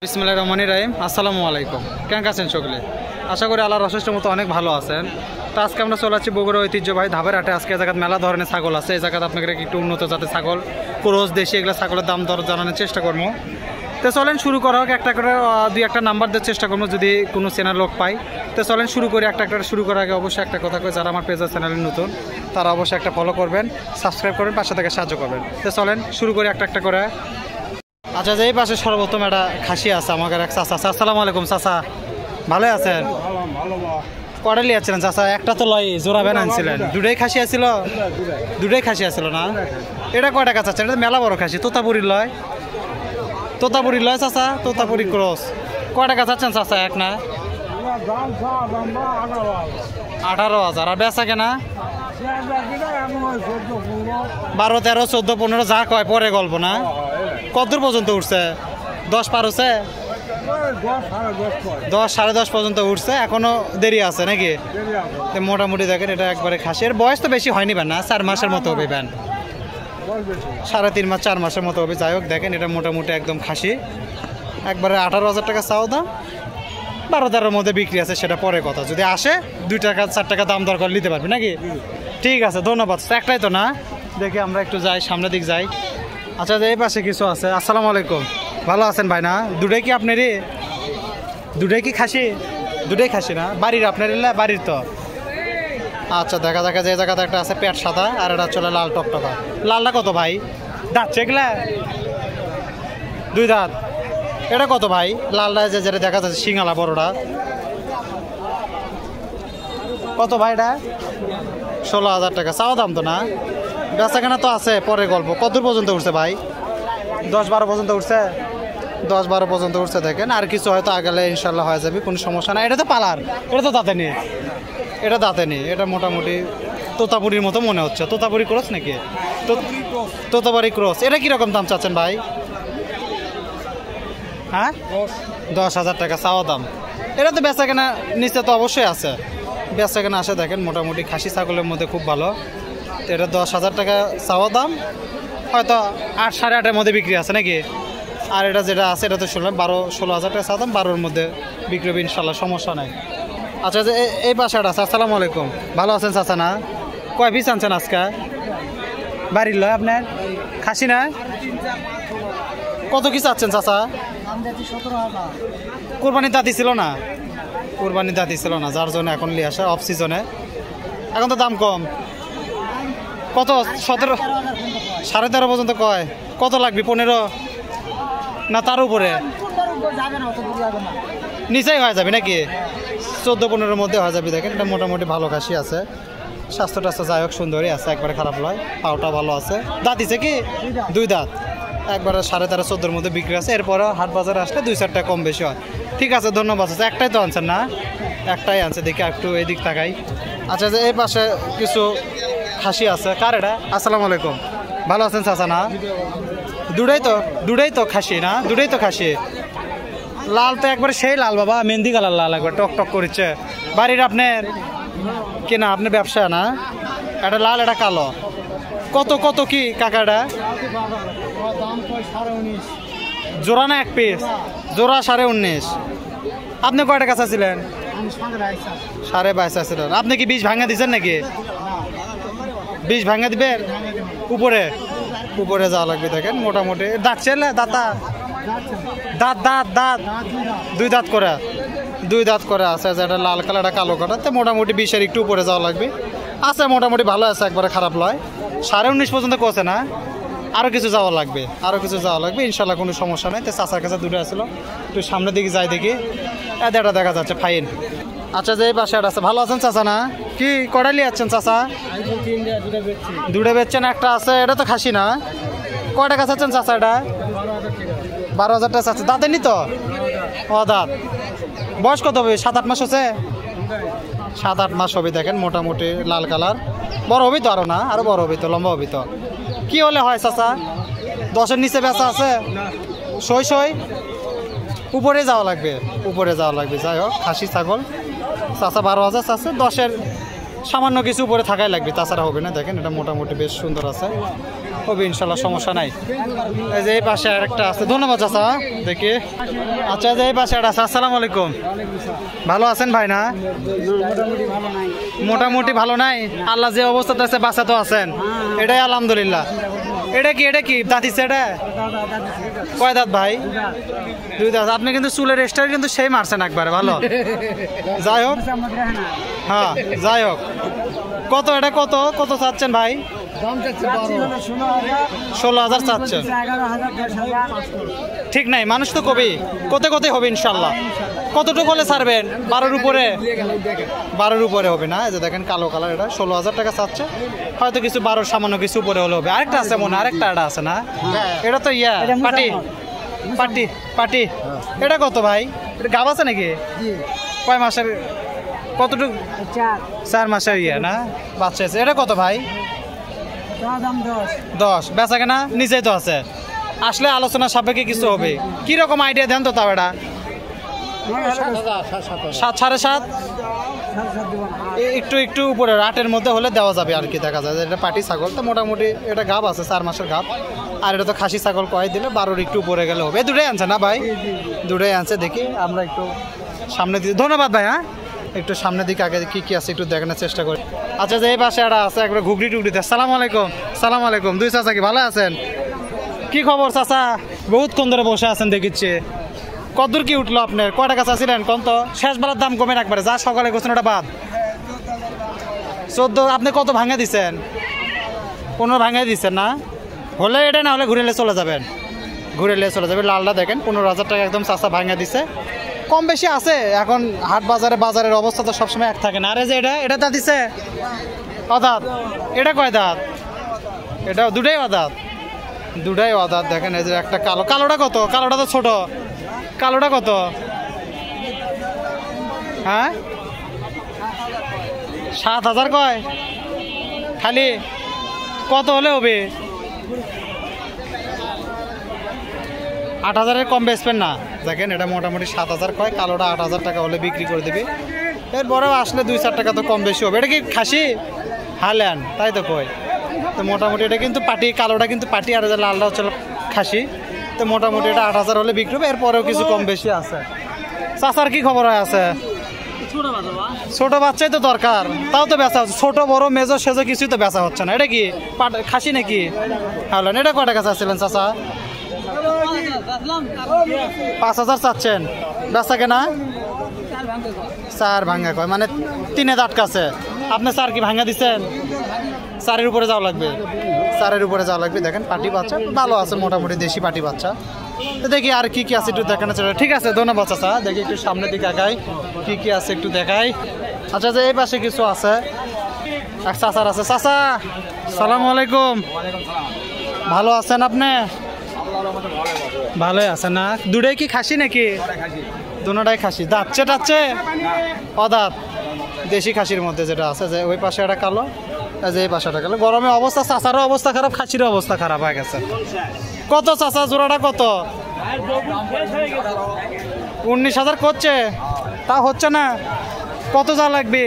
বিসমিল্লাহির রহমানির রহিম। আসসালামু আলাইকুম। কেমন আছেন সকলে? আশা করি আল্লাহর অশেষ মতো অনেক ভালো আছেন। তো আজকে আমরা চলে যাচ্ছি বগুড়া ঐতিহ্যবাহী ধাবের হাটে। আজকে এই জায়গায় মেলা ধরনের ছাগল আছে। এই জায়গায় আপনাকে একটু উন্নত জাতের ছাগল, ক্রস দেশি, এগুলো ছাগলের দাম দর জানানোর চেষ্টা করবো। তো চলেন শুরু করা হোক। একটা করে দুই একটা নাম্বার দেওয়ার চেষ্টা করবো যদি কোনো চেনার লোক পাই। তো চলেন শুরু করি। একটা শুরু করার আগে অবশ্যই একটা কথা কই, যারা আমার পেজের চ্যানেলে নতুন তারা অবশ্যই একটা ফলো করবেন, সাবস্ক্রাইব করবেন, পাশে থেকে সাহায্য করবেন। তো চলেন শুরু করি একটা করে। আচ্ছা, যে এই পাশে সর্বপ্রথম একটা খাসি আছে আমাদের এক চাচা। আসসালামু আলাইকুম চাচা, ভালো আছেন? কটা লিয়াচ্ছিলেন চাচা? একটা তো লয়, জোড়া ভ্যান আনছিলেন। দুটাই খাসি আছিল? দুটাই খাসি আছিল না? এটা কয় টাকা চাচ্ছেন? এটা মেলা বড় খাসি, তোতাপুরি লয়। তোতাপুরি লয় চাচা, তোতাপুরি ক্রস। কয় টাকা চাচ্ছেন চাচা? এক না 18,000। আর বেচা কেনা 12, 13, 14, 15 যা কয় পরে গল্প না? কতদূর পর্যন্ত উঠছে? 10 পার হচ্ছে? 10, 10.5 পর্যন্ত উঠছে। এখনো দেরি আছে নাকি? মোটামুটি দেখেন এটা একবারে খাসি। এর বয়স তো বেশি হয়নি না, 4 মাসের মতো হবে ব্যান, 3.5 মাস 4 মাসের মতো হবে। যাই হোক দেখেন এটা মোটামুটি একদম খাসি। একবারে 18,000 টাকা চাও দাম, 12-13 মধ্যে বিক্রি আছে, সেটা পরে কথা। যদি আসে 2 টাকা 4 টাকা দাম দর করে নিতে পারবি নাকি? ঠিক আছে, ধন্যবাদ। একটাই তো না, দেখি আমরা একটু যাই, সামনের দিক যাই। আচ্ছা, এই পাশে কিছু আছে। আসসালামু আলাইকুম, ভালো আছেন ভাই? না দুটাই কি আপনারই? দুটাই কি খাসি? দুটাই খাসি না? বাড়ির আপনার? বাড়ির তো। আচ্ছা, দেখা যে জায়গাতে একটা আছে পেট সাদা, আর এটা চলে লাল টকটকা। লালটা কত ভাই? দাঁত এগুলা 2 দাঁত। এটা কত ভাই? লালটা যেটা দেখা যাচ্ছে সিঙ্গালা বড়টা, কত ভাই? এটা 16,000 টাকা চাওয়া দাম তো না? বেচাকেনা তো আছে, পরে গল্প। কত পর্যন্ত উঠছে ভাই? 10-12 পর্যন্ত উঠছে? 10-12 পর্যন্ত উঠছে। দেখেন আর কিছু হয়তো আগালে ইনশাল্লাহ হয়ে যাবে, কোনো সমস্যা না। এটা তো পালার, এটা তো দাঁতে নেই, এটা দাঁতে নেই। এটা মোটামুটি তোতাপুরির মতো মনে হচ্ছে। তোতাপুরি ক্রস নাকি? তোতাপুরি ক্রস। এটা কীরকম দাম চাচ্ছেন ভাই? হ্যাঁ, 10,000 টাকা চাওয়া দাম। এটা তো বেচাকেনা নিচে তো অবশ্যই আছে, বেচাকেনা আসে। দেখেন মোটামুটি খাসি ছাগলের মধ্যে খুব ভালো। এটা 10,000 টাকা চাওয়া দাম, হয়তো 8, 8.5-এর মধ্যে বিক্রি আছে নাকি? আর এটা যেটা আছে এটা তো 16,000 টাকা চাওয়া দাম, 12-এর মধ্যে বিক্রি হবে ইনশাল্লাহ, সমস্যা নাই। আচ্ছা, যে এই পাশাটা আছে। আসসালামু আলাইকুম, ভালো আছেন চাচা? না কয় পিস আনছেন আজকে? বাড়ির লয় আপনার? খাসি না? কত কি চাচ্ছেন চাচা? কোরবানির দাঁতি ছিল না? কোরবানির দাঁতি ছিল না, যার জন্য এখন নিয়ে আসা অফ সিজনে। এখন তো দাম কম। কত? 17, 13.5 পর্যন্ত কয়। কত লাগবে? 15 না তার উপরে? নিচেই হয়ে যাবে নাকি? 14-15-এর মধ্যে হয়ে যাবে। দেখেন এটা মোটামুটি ভালো খাসি আছে, স্বাস্থ্য টাস্থ্য যাই হোক সুন্দরই আছে, একবারে খারাপ নয়। পাওটা ভালো আছে। দাঁত দিছে কি? 2 দাঁত। একবারে 13.5, 14-এর মধ্যে বিক্রি আছে। এরপরে হাট বাজারে আসলে 2-4 টাকা কম বেশি হয়। ঠিক আছে, ধন্যবাদ। আছে একটাই তো আনছেন না? একটাই আনছে, দেখি একটু এদিক তাকাই। আচ্ছা, যে এই পাশে কিছু খাসি আছে। কার এটা? আসসালামু আলাইকুম, ভালো আছেন চাচা? না দুটাই তো খাসি না? দুটাই তো খাসি। লাল তো একবারে সেই লাল বাবা, মেহেন্দি কালার লাল, একবার টক টক করছে। বাড়ির আপনার কেনা? আপনার ব্যবসা না? এটা লাল, এটা কালো। কত কি কাকাটা? জোড়া না এক পিস? জোড়া 19.5। আপনি কয় টাকা চাচ্ছিলেন? 22.5 চাচ্ছিলেন। আপনি কি 20 ভাঙা দিচ্ছেন নাকি? 20 ভাঙা দিবেন? উপরে যাওয়া লাগবে। দেখেন মোটামুটি দাঁত ছেলে, দাঁতা দাঁত 2 দাঁত করে, 2 দাঁত করে আছে। যেটা লাল কালার, এটা কালো কালার। তো মোটামুটি 20-এর একটু উপরে যাওয়া লাগবে। আছে মোটামুটি ভালো আছে, একবারে খারাপ নয়। 19.5 পর্যন্ত কছে না? আরও কিছু যাওয়া লাগবে, ইনশাল্লাহ, কোনো সমস্যা নেই। তো চাচার কাছে 2টা আসলো, একটু সামনের দিকে যাই দেখি। এটা দেখা যাচ্ছে ফাইন। আচ্ছা, যে এই পাশে আছে। ভালো আছেন চাচা? না কি কড়াইলি আছেন চাচা? 2টা বেচছেন, একটা আছে। এটা তো খাসি না? কয় টাকা চাচ্ছেন চাচা এটা? 12,000 টাকা চাচ্ছে। দাঁতে নি তো? দাঁত। বয়স কত হবে? 7-8 মাস হচ্ছে? 7-8 মাস হবে। দেখেন মোটামুটি লাল কালার। বড় হবি তো? আরো না, আরো বড় হবি তো, লম্বা হবি তো। কি হলে হয় চাচা? 10-এর নিচে বেচা আছে? সই উপরে যাওয়া লাগবে, যাই হোক খাসি ছাগল চাচা 12,000 চাচ্ছে। 10-এর সামান্য কিছু উপরে থাকাই লাগবে, তাছাড়া হবে না। দেখেন এটা মোটামুটি বেশ সুন্দর আছে। হবে ইনশাল্লাহ, সমস্যা নাই। এই যে এই পাশে আরেকটা আছে, ধন্যবাদ চাচা। দেখি আচ্ছা, যে এই পাশে একটা আছে। আসসালামু আলাইকুম, ভালো আছেন ভাই? না মোটামুটি ভালো নাই, আল্লাহ যে অবস্থাতে আছে বাঁচা তো আছেন, এটাই আলহামদুলিল্লাহ। এটা কি দাঁতিছে? এটা কয় দাঁত ভাই? 2 দাঁত। আপনি কিন্তু চুলের স্টাইল কিন্তু সেই মারছেন একবারে, ভালো। যাই হোক, হ্যাঁ যাই হোক, কত এটা কত কত চাচ্ছেন ভাই? 16,000 চাচ্ছেন। ঠিক নাই, মানুষ তো কবি কত হবে ইনশাল্লাহ। কতটুকু হলে ছাড়বেন? 12-র উপরে? 12-র উপরে হবে না? এই যে দেখেন কালো কালার, এটা 16,000 টাকা চাচ্ছে। হয়তো কিছু 12 সামান্য কিছু উপরে হলে হবে। আরেকটা আছে মনে, আরেকটা এটা আছে না? এটা তো পাটি পাটি পাটি। এটা কত ভাই? এটা গাব আছে নাকি? কয় মাসের? কতটুকু? 4 মাসের না বাচ্চা আছে। এটা কত ভাই? 10। বেচা কেনা নিচেই তো আছে, আসলে আলোচনা সাপেক্ষে কিছু হবে। কি রকম আইডিয়া দেন তো তাও? এটা 7, 7.5। একটু উপরে 8-এর মধ্যে হলে দেওয়া যাবে আর কি। দেখা যায় এটা পাটি ছাগল তো মোটামুটি, এটা গাব আছে 4 মাসের গাব। আর এটা তো খাসি ছাগল, কয় দিলে 12-র একটু উপরে গেলে হবে। দুটোই আনছে না ভাই? দুটোই আনছে। দেখি আমরা একটু সামনে দিকে, ধন্যবাদ ভাই। হ্যাঁ, একটু সামনের দিকে আগে কি আছে একটু দেখানোর চেষ্টা করি। আচ্ছা, যে এই পাশে একটা আছে একবার ঘুগড়ি টুগড়িতে। আসসালামু আলাইকুম। সালাম আলাইকুম। 2 চাচা, কি ভালো আছেন? কি খবর চাচা? বহুতক্ষণ ধরে বসে আছেন দেখিচ্ছে। কতদূর কি উঠলো আপনার? কয় টাকা চাচ্ছিলেন কোন তো? শেষ বেলার দাম কমে একবারে, যা সকালে করছেন ওটা বাদ। 14। আপনি কত ভাঙা দিচ্ছেন? 15 ভাঙাই দিচ্ছেন না? হলে এটা, না হলে ঘুরে চলে যাবেন। লালটা দেখেন 15,000 টাকা একদম চাচা ভাঙা দিচ্ছে। কম বেশি আছে এখন, হাট বাজারের অবস্থা তো সবসময় এক থাকে না। আরে যে এটা দাঁত দিচ্ছে অদাঁত। এটা কয় দাঁত? এটা দুটাই অদাঁত। দেখেন এই যে একটা কালোটা কত? কালোটা তো ছোট। কালোটা কত? হ্যাঁ, 7,000 কয় খালি? কত হলে হবে? 8,000-এর কম বেচবেন না? দেখেন এটা মোটামুটি 7,000 কয়, কালোটা 8,000 টাকা হলে বিক্রি করে দেবে। এরপরেও আসলে 2-4 টাকা তো কম বেশি হবে। এটা কি খাসি হালেন? তাই তো কয়। তো মোটামুটি এটা কিন্তু পাটি, কালোটা কিন্তু পাটি, আর লালটা হচ্ছে খাসি। তো মোটামুটি এটা 8,000 হলে বিক্রি হবে। এরপরেও কিছু কম বেশি আছে। চাচার কি খবর আছে? ছোট বাচ্চাই তো দরকার, তাও তো বেচা হচ্ছে। ছোট বড় মেজো সেজো কিছুই তো বেচা হচ্ছে না। এটা কি খাসি নাকি হালেন? এটা কয় টাকা চাচ্ছিলেন চাচা? 5,000 চাচ্ছেন। বেচা কেনা 4 ভাঙ্গা কয়, মানে 3-এ দাঁত কাছে। আপনি 4 কি ভাঙ্গা দিচ্ছেন? 4-এর উপরে যাওয়া লাগবে। 4-এর উপরে যাওয়া লাগবে। দেখেন পাটি বাচ্চা ভালো আছে, মোটামুটি দেশি পাটি বাচ্চা। তো দেখি আর কি আছে একটু দেখানো চলে। ঠিক আছে, ধন্যবাদ চাচা। দেখি একটু সামনের দিকে আগাই, কি আছে একটু দেখাই। আচ্ছা, যে এই পাশে কিছু আছে, এক চাচার আছে। চাচা সালাম আলাইকুম, ভালো আছেন আপনি? ভালোই আছে না? দুটাই কি খাসি নাকি? দুটাই খাসি। দাঁতছে টাচ্ছে অদাঁত, দেশি খাসির মধ্যে যেটা আছে। যে ওই পাশে একটা কালো, যে এই পাশে একটা কালো। গরমে অবস্থা, চাচারও অবস্থা খারাপ, খাসিরও অবস্থা খারাপ হয়ে গেছে। কত চাচা জোড়াটা কত? 19,000 করছে, তা হচ্ছে না। কত যা লাগবে?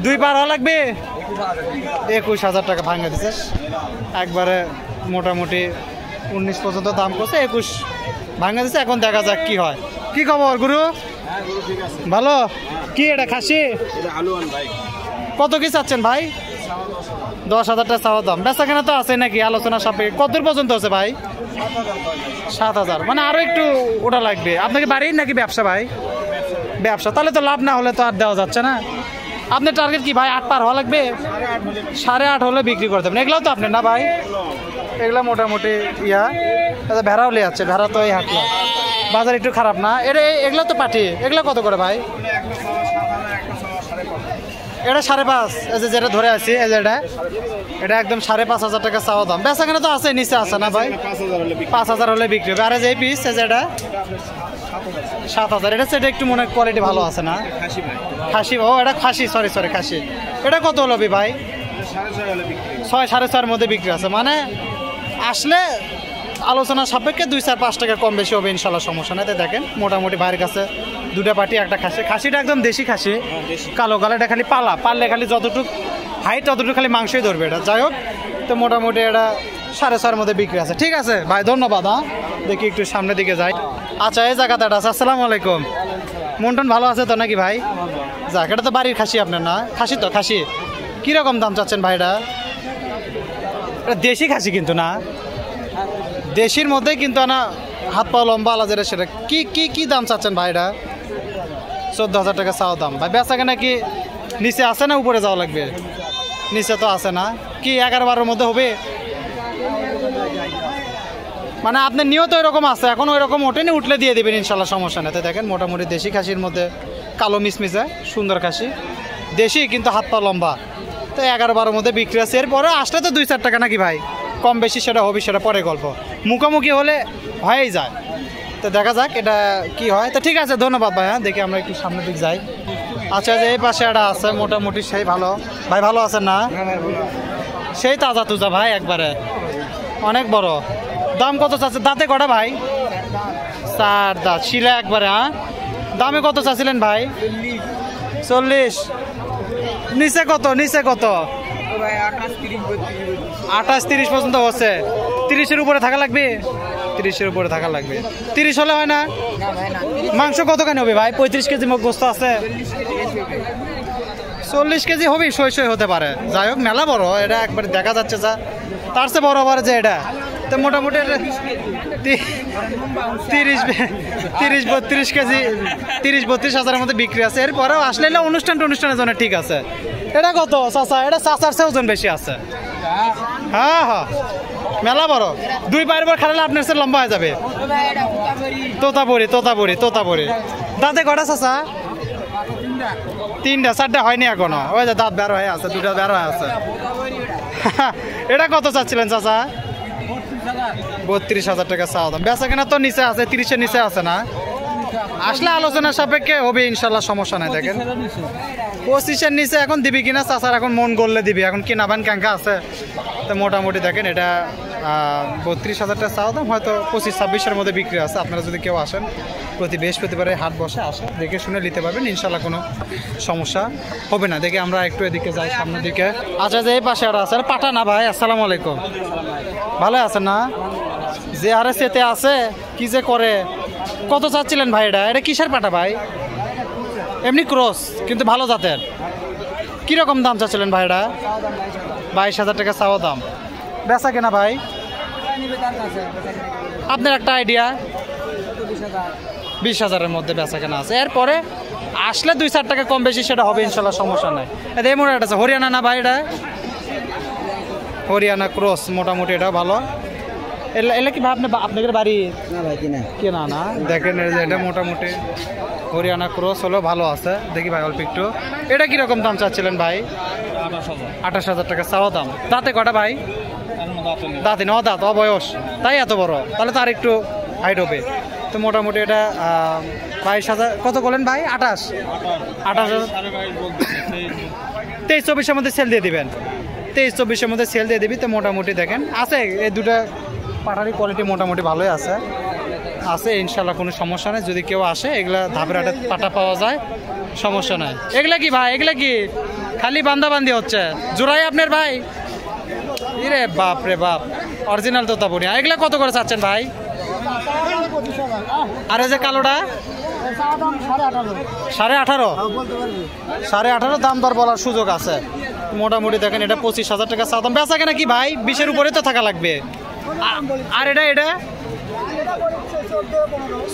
2 পার হওয়া লাগবে। 21,000 টাকা ভাঙে দিচ্ছে একবারে। মোটামুটি 19 পর্যন্ত দাম করছে, 21 ভাঙে দিচ্ছে। এখন দেখা যাক কি হয়। কি খবর গুরু? ভালো। কি এটা খাসি? কত কি চাচ্ছেন ভাই? 10,000 টাকা চাওয়া দাম। বেচা কেনা তো আছে নাকি আলোচনা সাপেক্ষে? কত পর্যন্ত আছে ভাই? 7,000, মানে আরো একটু ওটা লাগবে। আপনাকে বাড়ির নাকি ব্যবসা ভাই? ব্যবসা, তাহলে তো লাভ না হলে তো আর দেওয়া যাচ্ছে না। আপনার টার্গেট কি ভাই? 8 পার হওয়া লাগবে? 8.5 হলে বিক্রি করে দেবেন। এগুলাও তো আপনার না ভাই? এগুলা মোটামুটি ভেড়াও লিয়ে যাচ্ছে। ভেড়া তো এই হাটলা বাজার একটু খারাপ না। এগুলো তো পাটি। এগুলো কত করে ভাই? এটা 5.5। এই যে যেটা ধরে আছি, এই যে এটা একদম 5,500 টাকা চাওয়া দাম। বেচা কেনা তো আছে, নিচে আছে না ভাই? 5,000 হলে বিক্রি হবে। আর যে পিস, এই যে এটা 7,000। এটা সেটা একটু মনে কোয়ালিটি ভালো আছে না? খাসি। ও এটা খাসি, সরি খাসি। এটা কত হলো ভাই? 6, 6.5-এর মধ্যে বিক্রি আছে। মানে আসলে আলোচনা সাপেক্ষে 2-4-5 টাকা কম বেশি হবে ইনশাল্লাহ, সমস্যা নেই। দেখেন মোটামুটি ভাইয়ের কাছে 2টা পাটি, একটা খাসি। খাসিটা একদম দেশি খাসি, কালো কালো। এটা খালি পারলে খালি যতটুকু হাইট ততটুকু খালি মাংসই ধরবে এটা। যাই হোক, তো মোটামুটি এটা 6.5-এর মধ্যে বিক্রি আছে। ঠিক আছে ভাই, ধন্যবাদ। হ্যাঁ, দেখি একটু সামনের দিকে যাই। আচ্ছা, এই জায়গাটা আছে। আসসালামু আলাইকুম। মন্টন ভালো আছে তো নাকি ভাই? যাক, এটা তো বাড়ির খাসি আপনার না? খাসি তো, খাসি। কীরকম দাম চাচ্ছেন ভাইটা? এটা দেশি খাসি কিন্তু না, দেশির মধ্যে কিন্তু না, হাত পা লম্বা আলা যেটা সেটা। কি কি কি দাম চাচ্ছেন ভাইটা? 14,000 টাকা চাওয়া দাম। ভাই বেচা কেনা কি নিচে আছে না উপরে যাওয়া লাগবে? নিচে তো আছে না, কি 11-12-এর মধ্যে হবে? মানে আপনার নিয়ত এরকম আছে, এখন ওই রকম ওঠেনি, উঠলে দিয়ে দেবেন ইনশাল্লাহ, সমস্যা নেই। তো দেখেন মোটামুটি দেশি খাসির মধ্যে কালো মিসমিসে সুন্দর খাসি, দেশি কিন্তু হাত পা লম্বা। তো 11-12-এর মধ্যে বিক্রি আছে। এরপরে আসলে তো 2-4 টাকা নাকি ভাই, কম বেশি সেটা হবে, সেটা পরে গল্প। মুখোমুখি হলে হয়েই যায়। তো দেখা যাক এটা কি হয়। তো ঠিক আছে, ধন্যবাদ ভাই। হ্যাঁ, দেখি আমরা একটু সামনের দিক যাই। আচ্ছা, যে এই পাশে একটা আছে মোটামুটি সেই ভালো। ভাই ভালো আছেন না? সেই তাজা তুজা ভাই, একবারে অনেক বড়। দাম কত চাচ্ছে? দাঁতে কটা ভাই? 4 দাঁত, শিলা একবারে। হ্যাঁ, দামে কত চাচ্ছিলেন ভাই? 40। নিচে কত? নিচে কত? 28-30 পর্যন্ত হচ্ছে। 30-এর উপরে থাকা লাগবে? 30-এর উপরে থাকা লাগবে। 30 হলে হয় না? মাংস কতখানি হবে ভাই? 35 কেজি গোস্ত আছে। 40 কেজি হবে, সই হতে পারে। যাই হোক, মেলা বড় এটা, একবারে দেখা যাচ্ছে যা তার চেয়ে বড় আবার যে এটা। তো মোটামুটি 30-32 কেজি, 30-32 হাজারের মধ্যে বিক্রি আছে। এরপরেও আসলে অনুষ্ঠানের জন্য ঠিক আছে। এটা কত চাচা? এটা চাচার চেয়ে ওজন বেশি আছে। হ্যাঁ হ্যাঁ, মেলা বড়। 2 পায়ের পর খাটালে আপনার চেয়ে লম্বা হয়ে যাবে। তোতাপুরি। দাঁতে কটা চাচা? 3টা 4টা হয়নি এখনো। ওই যে দাঁত বের হয়ে আছে, 2টা বের হয়ে আছে। এটা কত চাচ্ছিলেন চাচা? 32,000 টাকা চাওয়া দাম। বেচা কেনা তো নিচে আছে, 30-এর নিচে আছে না? আসলে আলোচনার সাপেক্ষে হবে ইনশাল্লাহ, সমস্যা নাই। দেখেন 25-এর নিচে এখন দিবি কিনা চাচার এখন মন গড়লে দিবি, এখন কিনা বান ক্যাঙ্কা আছে। তো মোটামুটি দেখেন এটা 32,000 টাকা চাওয়া দাম। হয়তো 25-26-এর মধ্যে বিক্রি আছে। আপনারা যদি কেউ আসেন, প্রতি বৃহস্পতিবারে হাট বসে, আসে দেখে শুনে নিতে পারবেন ইনশাল্লাহ, কোনো সমস্যা হবে না। দেখে আমরা একটু এদিকে যাই, সামনের দিকে। আচ্ছা, যে এই পাশে আর আছে পাঠা না ভাই? আসসালামু আলাইকুম। ভালো আছেন না? যে আরে সেতে আছে, কি যে করে। কত চাচ্ছিলেন ভাই এটা? এটা কিসের পাঠা ভাই? এমনি ক্রস, কিন্তু ভালো জাতের। কীরকম দাম চাচ্ছিলেন ভাই এটা? 22,000 টাকা চাওয়া দাম। বেচা কেনা ভাই আপনার একটা আইডিয়া? 20,000-এর মধ্যে বেচা কেনা আছে। এরপরে আসলে 2-4 টাকা কম বেশি সেটা হবে ইনশাল্লাহ, সমস্যা নাই। এটা এমন একটা আছে হরিয়ানা না ভাই? এটা হরিয়ানা ক্রস, মোটামুটি এটাও ভালো। এলে কি ভাই আপনাদের বাড়ি? কেনা না? দেখেন এটা মোটামুটি হরিয়ানা ক্রস হলো, ভালো আছে। দেখি ভাই অল্প একটু। এটা কিরকম দাম চাচ্ছিলেন ভাই? 28,000 টাকা চাওয়া দাম। দাঁতে কটা ভাই? দাঁতে 9 দাঁত, অবয়স। তাই এত বড়? তাহলে তার একটু হাইট হবে। তো মোটামুটি এটা 22,000 কত বলেন ভাই? 28,000। 23-24-এর মধ্যে সেল দিয়ে দিবেন। 23-24-এর মধ্যে সেল দিয়ে দিবি। তো মোটামুটি দেখেন আছে এই দুটা পাটারি কোয়ালিটি মোটামুটি ভালোই আছে ইনশাল্লাহ, কোনো সমস্যা নেই। যদি কেউ আসে, এগুলা ধাপের হাটে পাটা পাওয়া যায়, সমস্যা নাই। এগুলা কি ভাই? এগুলা কি খালি বান্দাবান্দি হচ্ছে? জোড়াই আপনার ভাই? ইরে বাপ রে বাপ, অরিজিনাল তোতাপুরি। এগুলা কত করে চাচ্ছেন ভাই? আর এই যে কালোটা? 18,500 দাম দর বলার সুযোগ আছে। মোটামুটি দেখেন এটা 25,000 টাকা চাওয়া দাম। বেচা কেনা কি ভাই 20-এর উপরে তো থাকা লাগবে। আর এটা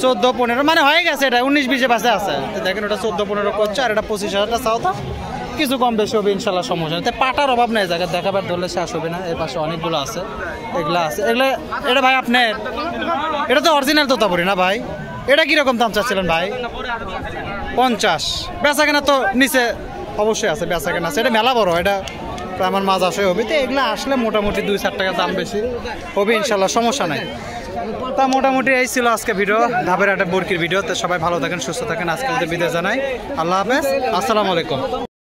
14-15 মানে হয়ে গেছে। এটা 19-20-এ বাসে আছে। দেখেন ওটা 14-15 করছে, আর এটা 25,000 টাকা চাওয়া দাম। কিছু কম বেশি হবে ইনশাল্লাহ, সমস্যা নেই। পাটার অভাব নেই, জায়গা দেখাবার ধরলে শেষ হবে না। এর পাশে অনেকগুলো আছে, এগুলো আছে। এগুলো এটা ভাই আপনার? এটা তো অরিজিনাল তোতাপুরি না ভাই? এটা কিরকম দাম চাচ্ছিলেন ভাই? 50। বেচা কেনা তো নিচে অবশ্যই আছে, বেচা কেনা আছে। এটা মেলা বড়, এটা আমার মাছ আসে হবে। তো এগুলো আসলে মোটামুটি 2-4 টাকা দাম বেশি হবে ইনশাল্লাহ, সমস্যা নাই। তা মোটামুটি এই ছিল আজকে ভিডিও, ধাপের হাটে বরকির ভিডিও। তো সবাই ভালো থাকেন, সুস্থ থাকেন। আজকে বিদায় জানাই। আল্লাহ হাফেজ, আসসালামু আলাইকুম।